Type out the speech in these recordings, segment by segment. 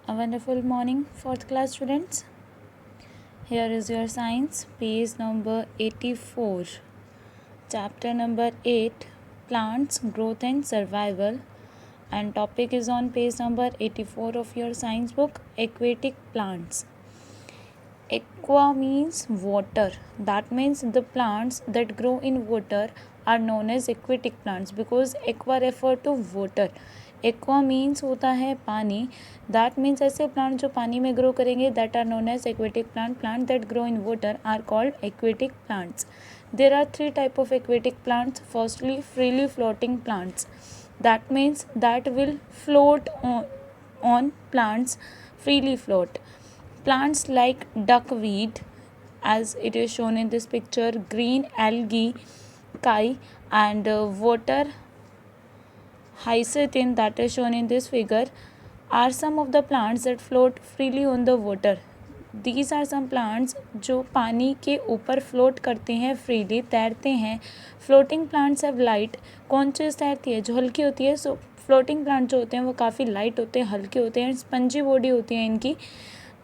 A wonderful morning, fourth class students. Here is your science, page number 84, chapter number 8, plants, growth and survival, and topic is on page number 84 of your science book, aquatic plants. Aqua means water. That means the plants that grow in water are known as aquatic plants because aqua refer to water. Aqua means होता है पानी. That means ऐसे plant जो पानी में grow करेंगे that are known as aquatic plant. Plant that grow in water are called aquatic plants. There are three type of aquatic plants. Firstly freely floating plants. That means that will float on plants, freely float. Plants like duckweed, as it is shown in this picture, green algae, kai, and water hyacinth that is shown in this figure are some of the plants that float freely on the water. These are some plants जो पानी के ऊपर float करते हैं, freely तैरते हैं. Floating plants have light. कौन चीज़ तैरती है? जो हल्की होती है. सो फ्लोटिंग प्लांट जो होते हैं वो काफ़ी लाइट होते हैं, हल्के होते हैं, स्पंजी बॉडी होती है इनकी.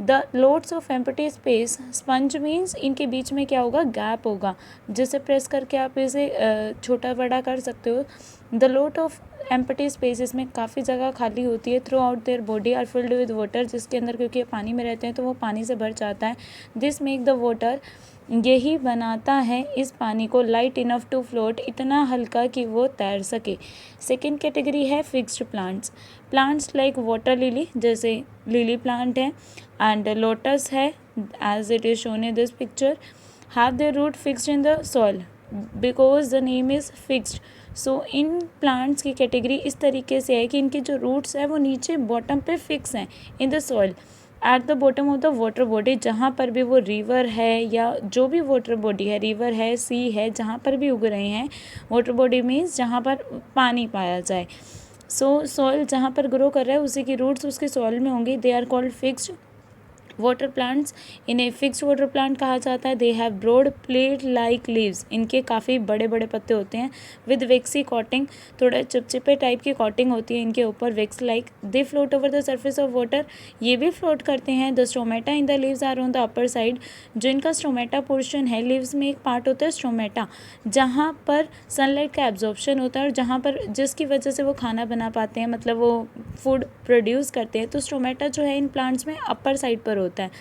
The loads of empty space. Sponge means इनके बीच में क्या होगा? गैप होगा, जिसे प्रेस करके आप इसे छोटा बड़ा कर सकते हो. The load of empty space, इसमें काफ़ी जगह खाली होती है. Throughout their body are filled with water, जिसके अंदर क्योंकि ये पानी में रहते हैं तो वो पानी से भर जाता है. दिस मेक द वाटर, यही बनाता है इस पानी को लाइट इनफ टू फ्लोट, इतना हल्का कि वो तैर सके. सेकेंड कैटेगरी है fixed plants. Plants like water lily, जैसे लिली प्लांट है, एंड लोटस है, as it is shown in this picture, have their root fixed in the soil because the name is fixed. So इन plants की category इस तरीके से है कि इनके जो रूट्स है वो नीचे बॉटम पे फिक्स हैं इन the soil at the bottom of the water body. जहाँ पर भी वो रिवर है या जो भी वाटर बॉडी है, रिवर है, सी है, जहाँ पर भी उग रहे हैं. वाटर बॉडी मीन्स जहाँ पर पानी पाया जाए. सो सॉइल जहाँ पर ग्रो कर रहा है उसी की रूट्स उसके सॉइल में होंगी. They are called fixed water plants. इन्हें फिक्स्ड वाटर प्लांट कहा जाता है. They have broad plate like leaves. इनके काफ़ी बड़े बड़े पत्ते होते हैं. विद वेक्सी कॉटिंग, थोड़ा चिपचिपे टाइप की कॉटिंग होती है इनके ऊपर, wax like. They float over the surface of water. ये भी फ्लोट करते हैं. The stomata in the leaves are on the upper side. जो इनका स्टोमेटा पोर्शन है, लीव्स में एक पार्ट होता है स्टोमेटा, जहाँ पर सनलाइट का एब्जॉर्प्शन होता है और जहाँ पर जिसकी वजह से वो खाना बना पाते हैं, मतलब वो फूड प्रोड्यूस करते हैं. तो स्टोमेटा जो है इन प्लांट्स में अपर साइड पर होता है.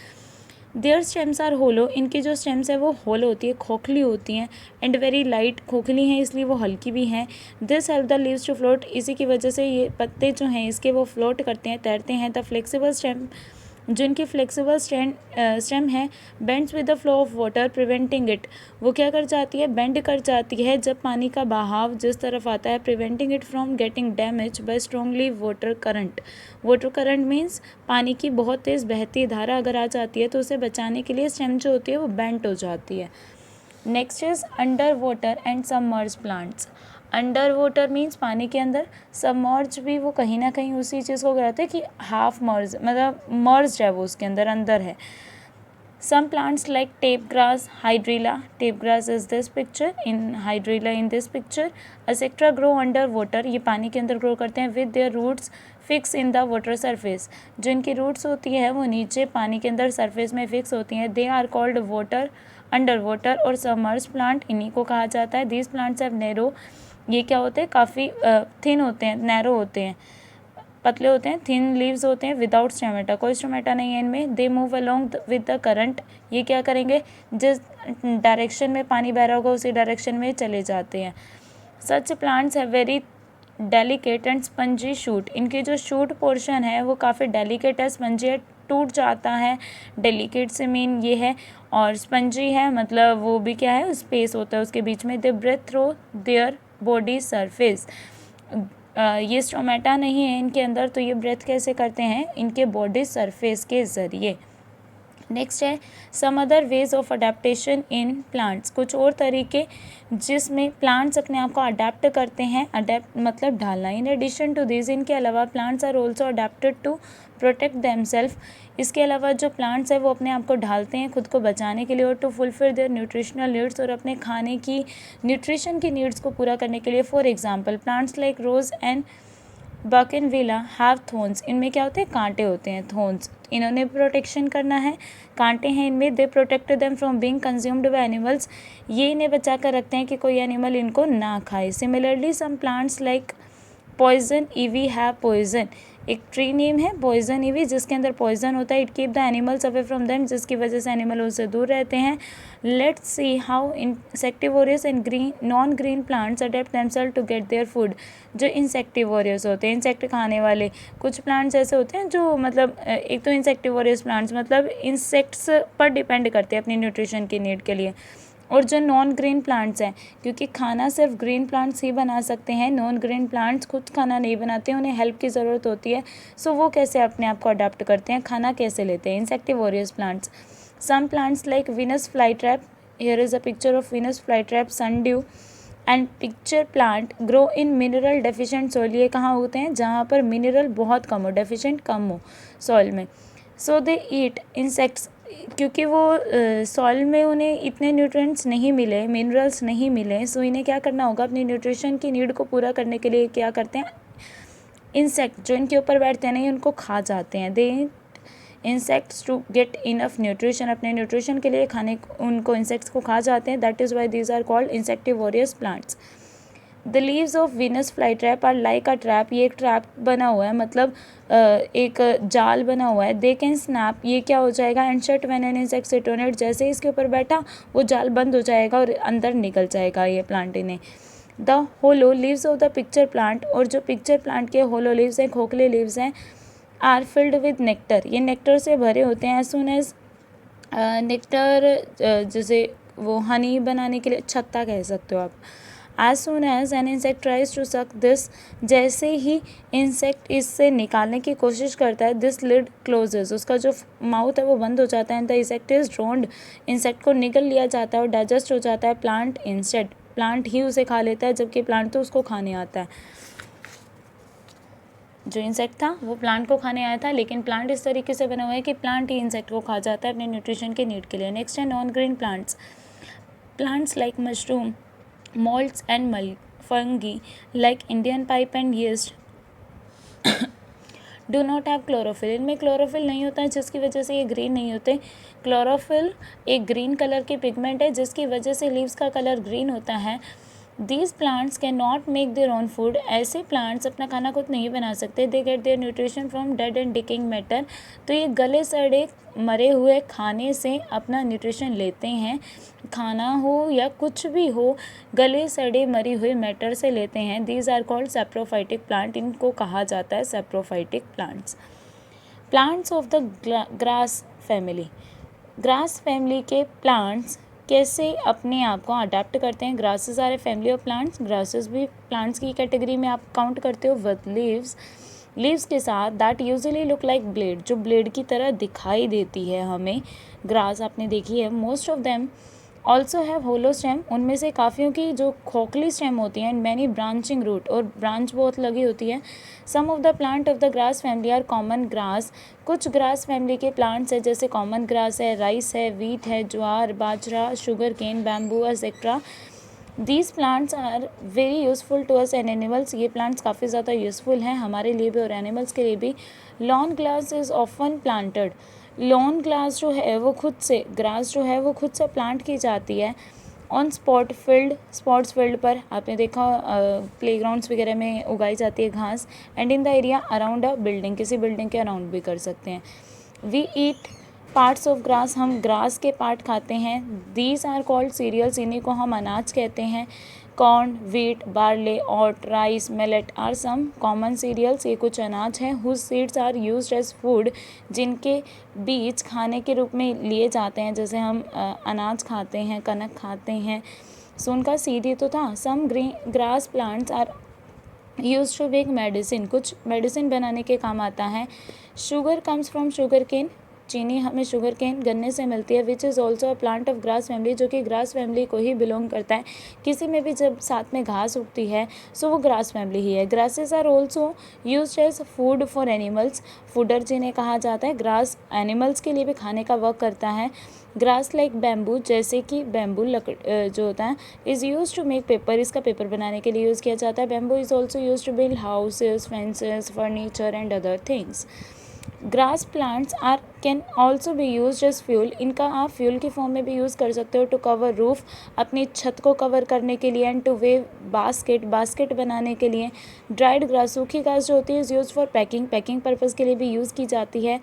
Their stems are hollow. इनकी जो स्टेम्स है वो होलो होती है, खोखली होती हैं, एंड वेरी लाइट. खोखली हैं इसलिए वो हल्की भी हैं. This help the leaves to float. इसी की वजह से ये पत्ते जो हैं इसके वो फ्लोट करते हैं, तैरते हैं. द फ्लेक्सिबल स्टेम, जो इनकी फ्लेक्सिबल स्टेम है, bends with the flow of water preventing it. वो क्या कर जाती है? बेंड कर जाती है जब पानी का बहाव जिस तरफ आता है. Preventing it from getting damage bye strongly water current. Water current means पानी की बहुत तेज़ बहती धारा अगर आ जाती है तो उसे बचाने के लिए स्टेम जो होती है वो बेंड हो जाती है. Next is under water and submerge plants. Under water means पानी के अंदर. सबमर्ज भी वो कहीं ना कहीं उसी चीज़ को कराते हैं कि हाफ मर्ज, मतलब मर्ज है वो उसके अंदर, अंदर है. Some plants like tape grass, hydrilla, tape grass is this picture, in hydrilla in this picture, etc. grow under water. ये पानी के अंदर ग्रो करते हैं. with their roots fix in the water surface. जो इनकी रूट्स होती है वो नीचे पानी के अंदर सरफेस में फिक्स होती हैं. they are called water, under water और सबमर्ज प्लांट, इन्हीं को कहा जाता है. these plants have narrow, ये क्या होते हैं? काफ़ी थिन होते हैं, नैरो होते हैं, पतले होते हैं. थिन लीव्स होते हैं. विदाउट स्टोमेटा, कोई स्टोमेटा नहीं है इनमें. They move along with the current. ये क्या करेंगे? जिस डायरेक्शन में पानी बह रहा होगा उसी डायरेक्शन में चले जाते हैं. सच प्लांट्स है very delicate and spongy shoot. इनके जो शूट पोर्शन है वो काफ़ी डेलिकेट है, स्पंजी है, टूट जाता है. डेलिकेट से मीन ये है, और स्पंजी है मतलब वो भी क्या है? स्पेस होता है उसके बीच में. They breathe through their body surface. ये स्टोमेटा नहीं है इनके अंदर, तो ये ब्रेथ कैसे करते हैं? इनके बॉडी सरफेस के ज़रिए. नेक्स्ट है some other ways of adaptation in plants. कुछ और तरीके जिसमें प्लांट्स अपने आप को अडेप्ट करते हैं. अडेप्ट मतलब ढालना. इन एडिशन टू दिस, इनके अलावा plants are also adapted to protect themselves. इसके अलावा जो प्लांट्स है वो अपने आप को ढालते हैं खुद को बचाने के लिए, और to fulfil their nutritional needs, और अपने खाने की न्यूट्रिशन की नीड्स को पूरा करने के लिए. For example plants like rose and bougainvillea have thorns, इनमें क्या होते हैं, कांटे होते हैं, थॉर्न्स, इन्होंने प्रोटेक्शन करना है, कांटे हैं इनमें, they protect them from being consumed by animals, ये इन्हें बचा कर रखते हैं कि कोई एनिमल इनको ना खाए। Similarly some plants like poison ivy have poison, एक ट्री नेम है पॉइजन ईवी जिसके अंदर पॉइजन होता है, it keep the animals away from them, जिसकी वजह से एनिमल उनसे दूर रहते हैं। Let's see how insectivorous and green non green plants adapt themselves to get their food. जो इंसेक्टिवोरियस होते हैं, इंसेक्ट खाने वाले कुछ प्लांट्स ऐसे होते हैं जो मतलब एक तो इंसेक्टिवोरियस प्लांट्स मतलब इंसेक्ट्स पर डिपेंड करते हैं अपनी न्यूट्रिशन की नीड के लिए, और जो नॉन ग्रीन प्लांट्स हैं, क्योंकि खाना सिर्फ ग्रीन प्लांट्स ही बना सकते हैं, नॉन ग्रीन प्लांट्स खुद खाना नहीं बनाते, उन्हें हेल्प की ज़रूरत होती है। सो वो कैसे अपने आप को अडाप्ट करते हैं, खाना कैसे लेते हैं, insectivorous plants. Some plants like Venus flytrap, here is a picture of Venus flytrap, sundew and pitcher plant grow in mineral deficient soil, ये कहाँ होते हैं, जहाँ पर मिनरल बहुत कम हो, डेफिशिएंट कम हो सॉइल में। सो दे ईट इंसेक्ट्स, क्योंकि वो सॉइल में उन्हें इतने न्यूट्रिएंट्स नहीं मिले, मिनरल्स नहीं मिले, सो इन्हें क्या करना होगा, अपनी न्यूट्रिशन की नीड को पूरा करने के लिए क्या करते हैं, इंसेक्ट जो इनके ऊपर बैठते हैं नहीं उनको खा जाते हैं। They insects to get enough nutrition, अपने न्यूट्रिशन के लिए खाने उनको इंसेक्ट्स को खा जाते हैं, that is why these are called insectivorous plants. The leaves of Venus flytrap are like a trap, ये एक ट्रैप बना हुआ है, मतलब एक जाल बना हुआ है। दे कैन स्नैप, ये क्या हो जाएगा, and shut when an insect sit on it, जैसे ही इसके ऊपर बैठा वो जाल बंद हो जाएगा और अंदर निकल जाएगा ये प्लांट इन्हें। The hollow leaves of the picture plant, और जो पिक्चर प्लांट के होलो लीव्स हैं, खोखले लीव्स हैं, आर फिल्ड विद नेक्टर, ये नेक्टर से भरे होते हैं। एज सुन एज नेक्टर जैसे वो हनी बनाने के लिए छत्ता कह सकते हो आप। As soon as an insect tries to suck this, जैसे ही इंसेक्ट इससे निकालने की कोशिश करता है, दिस लिड क्लोजेस, उसका जो माउथ है वो बंद हो जाता है। द इंसेक्ट इज ड्रोन्ड, इंसेक्ट को निगल लिया जाता है और डाइजेस्ट हो जाता है प्लांट इंस्टेड, प्लांट ही उसे खा लेता है, जबकि प्लांट तो उसको खाने आता है। जो इंसेक्ट था वो प्लांट को खाने आया था, लेकिन प्लांट इस तरीके से बना हुआ है कि प्लांट ही इंसेक्ट को खा जाता है अपने न्यूट्रिशन के नीड के लिए। नेक्स्ट है non green plants, plants like mushroom, molds and fungi like Indian pipe and yeast do not have chlorophyll, इनमें क्लोरोफिल नहीं होता है जिसकी वजह से ये ग्रीन नहीं होते। क्लोरोफिल एक ग्रीन कलर के पिगमेंट है जिसकी वजह से लीव्स का कलर ग्रीन होता है। These plants can not make their own food, ऐसे प्लांट्स अपना खाना खुद नहीं बना सकते। They get their nutrition from dead and डिकिंग matter, तो ये गले सड़े मरे हुए खाने से अपना न्यूट्रिशन लेते हैं, खाना हो या कुछ भी हो, गले सड़े मरी हुए मैटर से लेते हैं। These are called saprophytic plant, इनको कहा जाता है saprophytic plants. Plants of the grass family, grass family के प्लांट्स कैसे अपने आप को अडेप्ट करते हैं। Grasses are a family of plants, grasses भी प्लांट्स की कैटेगरी में आप काउंट करते हो विद लीव्स, लीव्स के साथ that usually look like blade, जो ब्लेड की तरह दिखाई देती है हमें ग्रास आपने देखी है। Most of them also have hollow stem, उनमें से काफ़ियों की जो खोखली स्टेम होती हैं, एंड मैनी ब्रांचिंग रूट, और ब्रांच बहुत लगी होती है। Some of the plant of the grass family are common grass, कुछ ग्रास फैमिली के प्लांट्स है जैसे कॉमन ग्रास है, राइस है, वीट है, jowar, bajra, sugarcane, bamboo etcetera. These plants are very useful to us and animals, ये plants काफ़ी ज़्यादा यूज़फुल हैं हमारे लिए भी और एनिमल्स के लिए भी। Lawn grass is often planted, lawn grass जो है वो खुद से, ग्रास जो है वो खुद से प्लांट की जाती है on spot field, spots field पर आपने देखा प्लेग्राउंड्स वगैरह में उगाई जाती है घास, and in the area around a building, किसी बिल्डिंग के अराउंड भी कर सकते हैं। We eat parts of grass, हम ग्रास के पार्ट खाते हैं। दीज आर कॉल्ड सीरियल्स, इन्हीं को हम अनाज कहते हैं। Corn, wheat, barley, oat, rice, millet are some common cereals, ये कुछ अनाज हैं। Whose seeds are used as food, जिनके बीज खाने के रूप में लिए जाते हैं, जैसे हम अनाज खाते हैं, कनक खाते हैं। सो उनका सीड ही तो था। Some grass plants are use to make medicine, कुछ मेडिसिन बनाने के काम आता है। Sugar comes from sugarcane, चीनी हमें शुगर केन गन्ने से मिलती है, which is also a plant of grass family, जो कि ग्रास फैमिली को ही बिलोंग करता है। किसी में भी जब साथ में घास उगती है सो वो ग्रास फैमिली ही है। Grasses are also use as food for animals, fodder जिन्हें कहा जाता है। ग्रास एनिमल्स के लिए भी खाने का वर्क करता है। ग्रास लाइक बैम्बू, जैसे कि बैम्बू जो होता है is use to make paper, इसका पेपर बनाने के लिए यूज़ किया जाता है। Bamboo is also use to build houses, fences, furniture and other things. Grass plants are can also be use as fuel, इनका आप फ्यूल की फॉर्म में भी यूज़ कर सकते हो। टू कवर रूफ, अपनी छत को कवर करने के लिए। And to weave basket, basket बनाने के लिए। ड्राइड ग्रास, सूखी घास जो होती है is use for packing, packing purpose के लिए भी यूज़ की जाती है।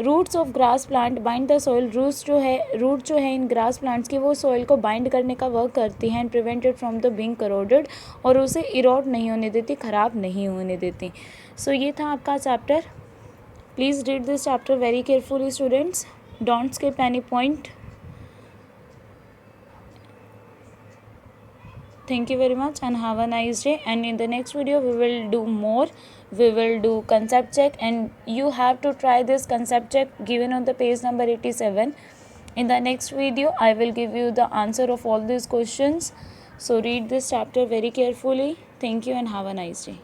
Roots of grass plant bind the soil, root जो है इन ग्रास प्लांट्स की वो सॉइल को बाइंड करने का वर्क करती हैं। And prevented from the being corroded, और उसे इरोड नहीं होने देती, ख़राब नहीं होने देती। सो ये था आपका chapter. Please read this chapter very carefully students, don't skip any point. Thank you very much and have a nice day. And in the next video we will do more. We will do concept check, and you have to try this concept check given on the page number 87. In the next video I will give you the answer of all these questions. So read this chapter very carefully. Thank you and have a nice day.